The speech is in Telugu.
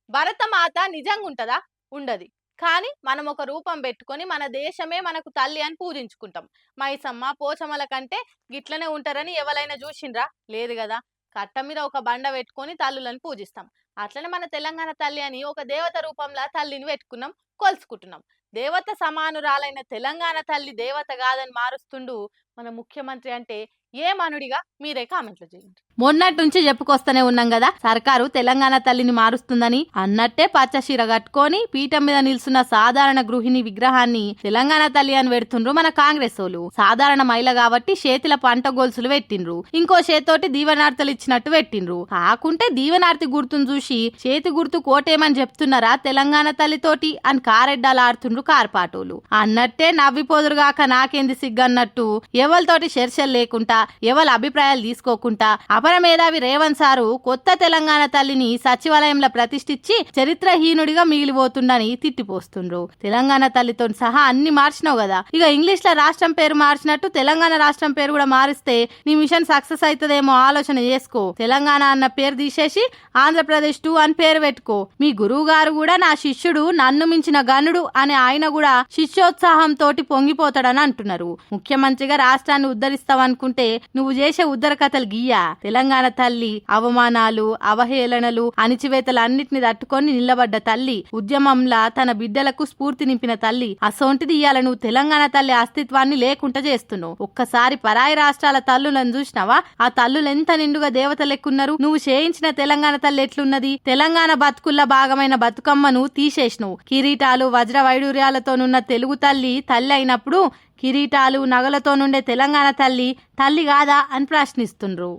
భరతమాత నిజంగా ఉంటదా? ఉండది. కానీ మనం ఒక రూపం పెట్టుకొని మన దేశమే మనకు తల్లి అని పూజించుకుంటాం. మైసమ్మ, పోచమ్మల కంటే గిట్లనే ఉంటారని ఎవలైనా చూసిండ్రా? లేదు గదా! కట్ట మీద ఒక బండ పెట్టుకొని తల్లులను పూజిస్తాం. అట్లనే మన తెలంగాణ తల్లి అని ఒక దేవత రూపంలో తల్లిని పెట్టుకున్నాం, కొలుసుకుంటున్నాం. దేవత సమానురాలైన తెలంగాణ తల్లి దేవత కాదని మారుస్తుండు మన ముఖ్యమంత్రి అంటే ఏమనుడిగా మీరే కామెంట్లు చేయండి. మొన్నటి నుంచి చెప్పుకొస్తూనే ఉన్నాం కదా, సర్కారు తెలంగాణ తల్లిని మారుస్తుందని. అన్నట్టే పచ్చశీర కట్టుకొని పీఠం మీద నిల్చున్న సాధారణ గృహిణి విగ్రహాన్ని తెలంగాణ తల్లి అని పెడుతుండ్రు మన కాంగ్రెస్ వాళ్ళు. సాధారణ మహిళ కాబట్టి చేతిల పంట గొలుసులు పెట్టిండ్రు, ఇంకో చేతోటి దీవెనార్తలు ఇచ్చినట్టు పెట్టిండ్రు. కాకుంటే దీవెనార్తి గుర్తును చూసి చేతి గుర్తు కోటేమని చెప్తున్నారా తెలంగాణ తల్లితోటి అని కారెడ్డాలు ఆడుతుండ్రు కార్పాటోలు. అన్నట్టే నవ్విపోదురుగాక నాకేంది సిగ్గన్నట్టు ఎవరితోటి చర్చలు లేకుండా, ఎవరి అభిప్రాయాలు తీసుకోకుండా అపరమేధావి రేవంత్ సారు కొత్త తెలంగాణ తల్లిని సచివాలయంలో ప్రతిష్ఠించి చరిత్రహీనుడిగా మిగిలిపోతుండని తిట్టిపోస్తుండ్రు. తెలంగాణ తల్లితో సహా అన్ని మార్చినావు కదా, ఇక ఇంగ్లీష్ లో రాష్ట్రం పేరు మార్చినట్టు తెలంగాణ రాష్ట్రం పేరు కూడా మారిస్తే నీ మిషన్ సక్సెస్ అవుతుందేమో ఆలోచన చేసుకో. తెలంగాణ అన్న పేరు తీసేసి ఆంధ్రప్రదేశ్ 2 అని పేరు పెట్టుకో. మీ గురువు గారు కూడా నా శిష్యుడు, నన్ను మించిన గనుడు అనే ఆయన కూడా శిష్యోత్సాహంతో పొంగిపోతాడని అంటున్నారు. ముఖ్యమంత్రిగా రాష్ట్రాన్ని ఉద్ధరిస్తావనుకుంటే నువ్వు చేసే ఉద్ధర కథలు గీయా. తెలంగాణ తల్లి అవమానాలు, అవహేళనలు, అణిచివేతలు అన్నిటిని తట్టుకొని నిలబడ్డ తల్లి, ఉద్యమంలా తన బిడ్డలకు స్ఫూర్తి నింపిన తల్లి. అసొంటిది ఇయ్యాల నువ్వు తెలంగాణ తల్లి అస్తిత్వాన్ని లేకుండా చేస్తున్నావు. ఒక్కసారి పరాయి రాష్ట్రాల తల్లులను చూసినావా? ఆ తల్లులు ఎంత నిండుగా దేవత లెక్కున్నారు. నువ్వు చేయించిన తెలంగాణ తల్లి ఎట్లున్నది? తెలంగాణ బతుకుల్లో భాగమైన బతుకమ్మను తీసేసినవు. కిరీటాలు, వజ్ర వైడూర్యాలతోనున్న తెలుగు తల్లి తల్లి అయినప్పుడు కిరీటాలు, నగలతో నుండే తెలంగాణ తల్లి తల్లి కాదా అని ప్రశ్నిస్తుండ్రు.